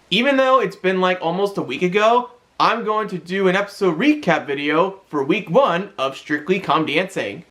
Even though it's been like almost a week ago, I'm going to do an episode recap video for week 1 of Strictly Come Dancing.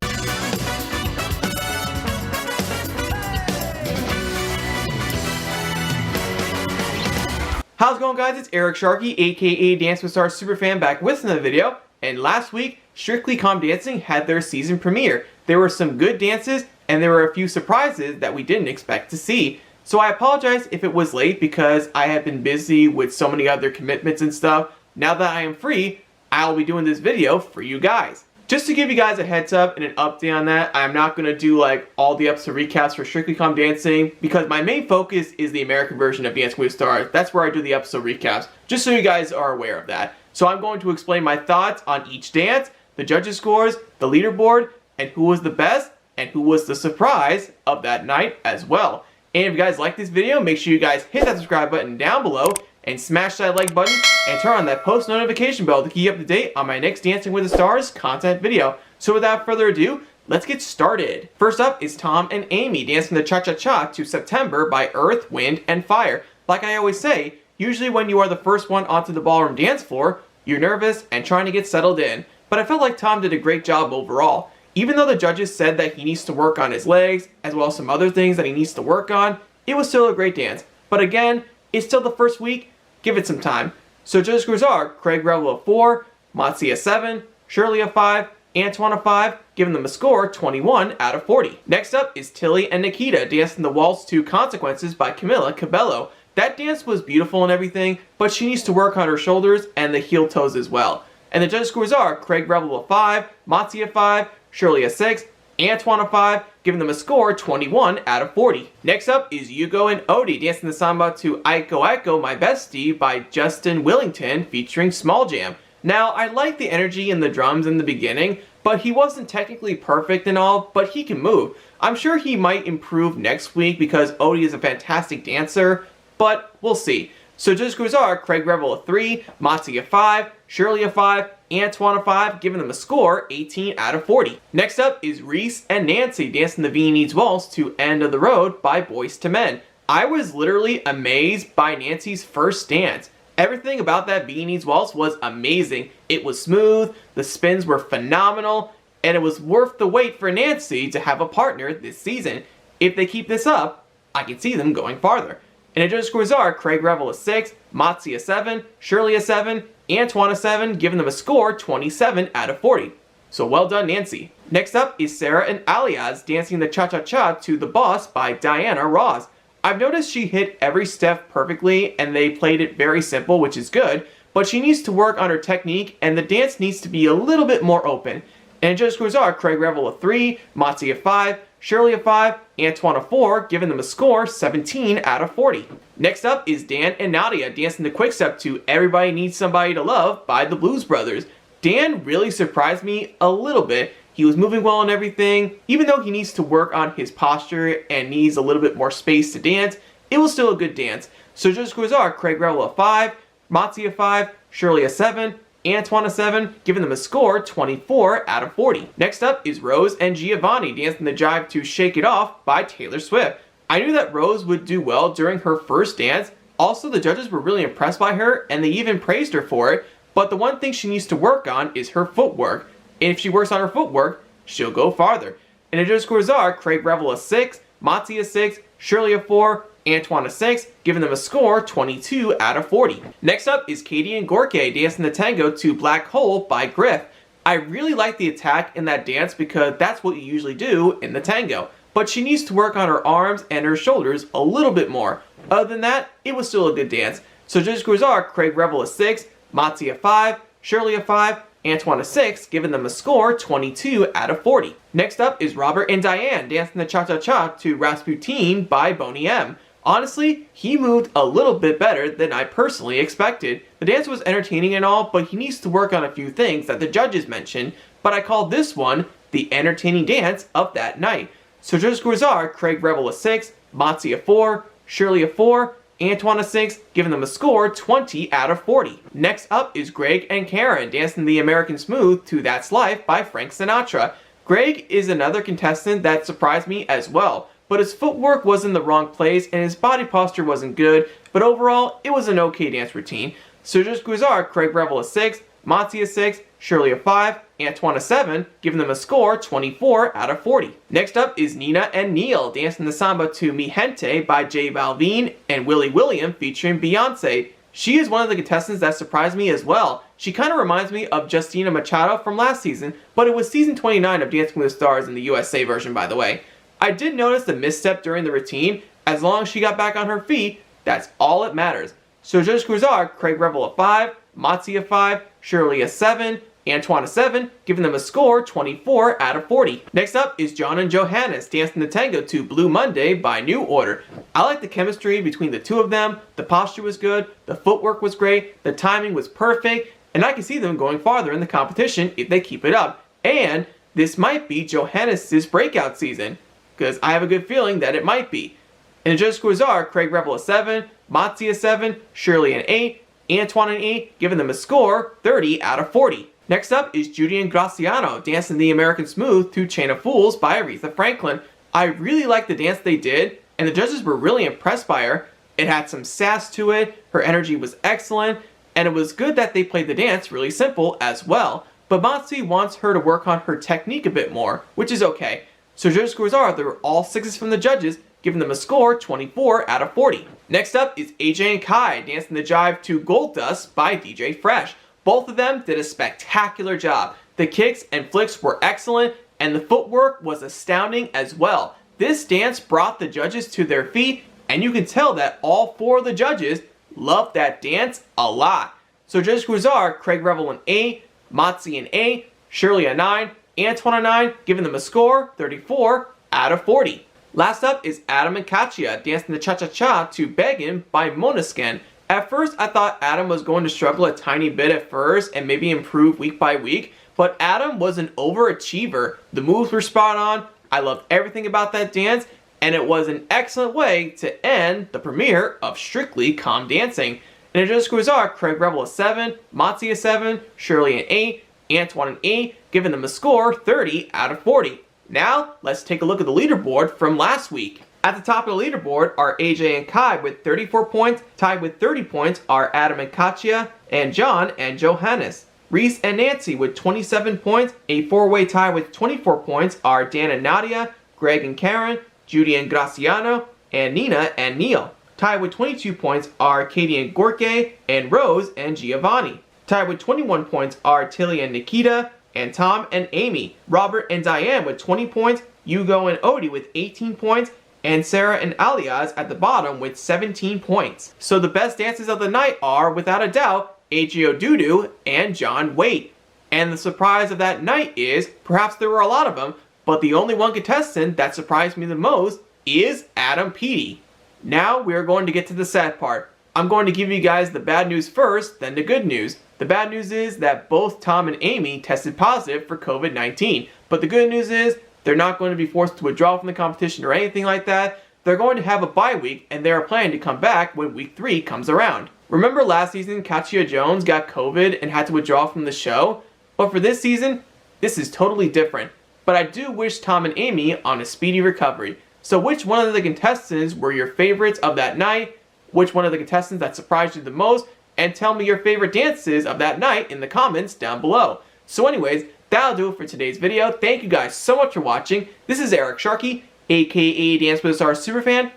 How's it going, guys? It's Eric Sharkey, aka Dance with Stars Superfan, back with another video. And last week, Strictly Come Dancing had their season premiere. There were some good dances, and there were a few surprises that we didn't expect to see. So I apologize if it was late because I have been busy with so many other commitments and stuff. Now that I am free, I'll be doing this video for you guys. Just to give you guys a heads up and an update on that, I'm not going to do like all the episode recaps for Strictly Come Dancing because my main focus is the American version of Dancing with Stars. That's where I do the episode recaps, just so you guys are aware of that. So I'm going to explain my thoughts on each dance, the judges' scores, the leaderboard, and who was the best and who was the surprise of that night as well. And if you guys like this video, make sure you guys hit that subscribe button down below and smash that like button and turn on that post notification bell to keep you up to date on my next Dancing with the Stars content video. So without further ado, let's get started. First up is Tom and Amy dancing the Cha-Cha-Cha to September by Earth, Wind, and Fire. Like I always say, usually when you are the first one onto the ballroom dance floor, you're nervous and trying to get settled in. But I felt like Tom did a great job overall. Even though the judges said that he needs to work on his legs, as well as some other things that he needs to work on, it was still a great dance. But again, it's still the first week, give it some time. So judges' scores are Craig Revel a 4, Matzi a 7, Shirley a 5, Antoine a 5, giving them a score 21 out of 40. Next up is Tilly and Nikita dancing the waltz to Consequences by Camila Cabello. That dance was beautiful and everything, but she needs to work on her shoulders and the heel toes as well. And the judges' scores are Craig Revel a 5, Matzi a 5, Shirley a 6, Antoine a 5, giving them a score 21 out of 40. Next up is Hugo and Odie dancing the samba to Aiko Aiko My Bestie by Justin Willington featuring Small Jam. Now, I like the energy in the drums in the beginning, but he wasn't technically perfect and all, but he can move. I'm sure he might improve next week because Odie is a fantastic dancer, but we'll see. So judges' scores are Craig Revel a 3, Matzi a 5, Shirley a 5, Antoine a 5, giving them a score 18 out of 40. Next up is RHYS and Nancy dancing the Viennese Waltz to End of the Road by Boyz II Men. I was literally amazed by Nancy's first dance. Everything about that Viennese Waltz was amazing. It was smooth, the spins were phenomenal, and it was worth the wait for Nancy to have a partner this season. If they keep this up, I can see them going farther. And the judges' scores are Craig Revel a 6, Matzi a 7, Shirley a 7, Antoine a 7, giving them a score 27 out of 40. So well done, Nancy. Next up is SARA and ALJAŽ dancing the Cha-Cha-Cha to The Boss by Diana Ross. I've noticed she hit every step perfectly and they played it very simple, which is good, but she needs to work on her technique and the dance needs to be a little bit more open. And the judges' scores are Craig Revel a 3, Matzi a 5, Shirley a 5, Antoine a 4, giving them a score 17 out of 40. Next up is Dan and NADIYA dancing the quick step to Everybody Needs Somebody to Love by the Blues Brothers. Dan really surprised me a little bit. He was moving well and everything. Even though he needs to work on his posture and needs a little bit more space to dance, it was still a good dance. So judges' scores are Craig Revel a 5, Matzi a 5, Shirley a 7, Antoine a 7, giving them a score 24 out of 40. Next up is Rose and Giovanni dancing the jive to Shake It Off by Taylor Swift. I knew that Rose would do well during her first dance. Also, the judges were really impressed by her and they even praised her for it, but the one thing she needs to work on is her footwork. And if she works on her footwork, she'll go farther. And the judges' scores are Craig Revel a 6, Matzi a 6, Shirley a 4, Antoine a 6, giving them a score 22 out of 40. Next up is Katie and GORKA dancing the tango to Black Hole by Griff. I really like the attack in that dance because that's what you usually do in the tango. But she needs to work on her arms and her shoulders a little bit more. Other than that, it was still a good dance. So judges' scores are Craig Revel a 6, Matzi a 5, Shirley a 5, Antoine a 6, giving them a score 22 out of 40. Next up is Robert and Dianne dancing the Cha-Cha-Cha to Rasputin by Boney M. Honestly, he moved a little bit better than I personally expected. The dance was entertaining and all, but he needs to work on a few things that the judges mentioned, but I called this one the entertaining dance of that night. So judges' scores are Craig Revel a 6, Matzi a 4, Shirley a 4, Antoine a 6, giving them a score 20 out of 40. Next up is Greg and Karen dancing the American Smooth to That's Life by Frank Sinatra. Greg is another contestant that surprised me as well. but his footwork was in the wrong place and his body posture wasn't good, but overall, it was an okay dance routine. So just Guizar, Craig Revel a 6, Monty a 6, Shirley a 5, Antoine a 7, giving them a score 24 out of 40. Next up is Nina and Neil dancing the samba to Mi Gente by J Balvin and Willie William featuring Beyonce. She is one of the contestants that surprised me as well. She kind of reminds me of Justina Machado from last season, but it was season 29 of Dancing with the Stars in the USA version, by the way. I did notice the misstep during the routine. As long as she got back on her feet, that's all that matters. So Judge Cruzar, Craig Revel a 5, Matzi a 5, Shirley a 7, Antoine a 7, giving them a score 24 out of 40. Next up is John and Johannes dancing the tango to Blue Monday by New Order. I like the chemistry between the two of them, the posture was good, the footwork was great, the timing was perfect, and I can see them going farther in the competition if they keep it up. And this might be Johannes' breakout season, because I have a good feeling that it might be. And the judges' scores are Craig Revel a 7, Matzi a 7, Shirley an 8, Antoine an 8, giving them a score 30 out of 40. Next up is Judi and Graziano dancing the American Smooth to Chain of Fools by Aretha Franklin. I really liked the dance they did, and the judges were really impressed by her. It had some sass to it, her energy was excellent, and it was good that they played the dance really simple as well. But Matzi wants her to work on her technique a bit more, which is okay. So judges' scores are, they were all 6s from the judges, giving them a score 24 out of 40. Next up is AJ and Kai dancing the jive to Gold Dust by DJ Fresh. Both of them did a spectacular job. The kicks and flicks were excellent, and the footwork was astounding as well. This dance brought the judges to their feet, and you can tell that all 4 of the judges loved that dance a lot. So judges' scores are Craig Revel an 8, Matzi an 8, Shirley a 9, Antoine a 9, giving them a score 34 out of 40. Last up is Adam and Katya dancing the cha-cha-cha to Beggin' by Måneskin. At first, I thought Adam was going to struggle a tiny bit at first and maybe improve week by week, but Adam was an overachiever. The moves were spot on, I loved everything about that dance, and it was an excellent way to end the premiere of Strictly Come Dancing. And the judges' scores are Craig Revel a 7, Matzi a 7, Shirley an 8, Antoine an 8, giving them a score 30 out of 40. Now, let's take a look at the leaderboard from last week. At the top of the leaderboard are AJ and Kai with 34 points. Tied with 30 points are Adam and Katya, and John and Johannes. RHYS and Nancy with 27 points. A 4-way tie with 24 points are Dan and Nadia, Greg and Karen, Judi and Graziano, and Nina and Neil. Tied with 22 points are Katie and Gorka, and Rose and Giovanni. Tied with 21 points are Tilly and Nikita, and Tom and Amy. Robert and Diane with 20 points, Hugo and Odie with 18 points, and SARA and ALJAŽ at the bottom with 17 points. So the best dances of the night are, without a doubt, ODUDU and John WHAITE. And the surprise of that night is, perhaps there were a lot of them, but the only one contestant that surprised me the most is Adam PEATY. Now we are going to get to the sad part. I'm going to give you guys the bad news first, then the good news. The bad news is that both Tom and Amy tested positive for COVID-19. But the good news is, they're not going to be forced to withdraw from the competition or anything like that. They're going to have a bye week, and they are planning to come back when week 3 comes around. Remember last season, Katya Jones got COVID and had to withdraw from the show? But for this season, this is totally different. But I do wish Tom and Amy on a speedy recovery. So which one of the contestants were your favorites of that night? Which one of the contestants that surprised you the most? And tell me your favorite dances of that night in the comments down below. So anyways, that'll do it for today's video. Thank you guys so much for watching. This is Eric Sharkey, aka Dance with the Stars Superfan.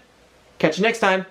Catch you next time.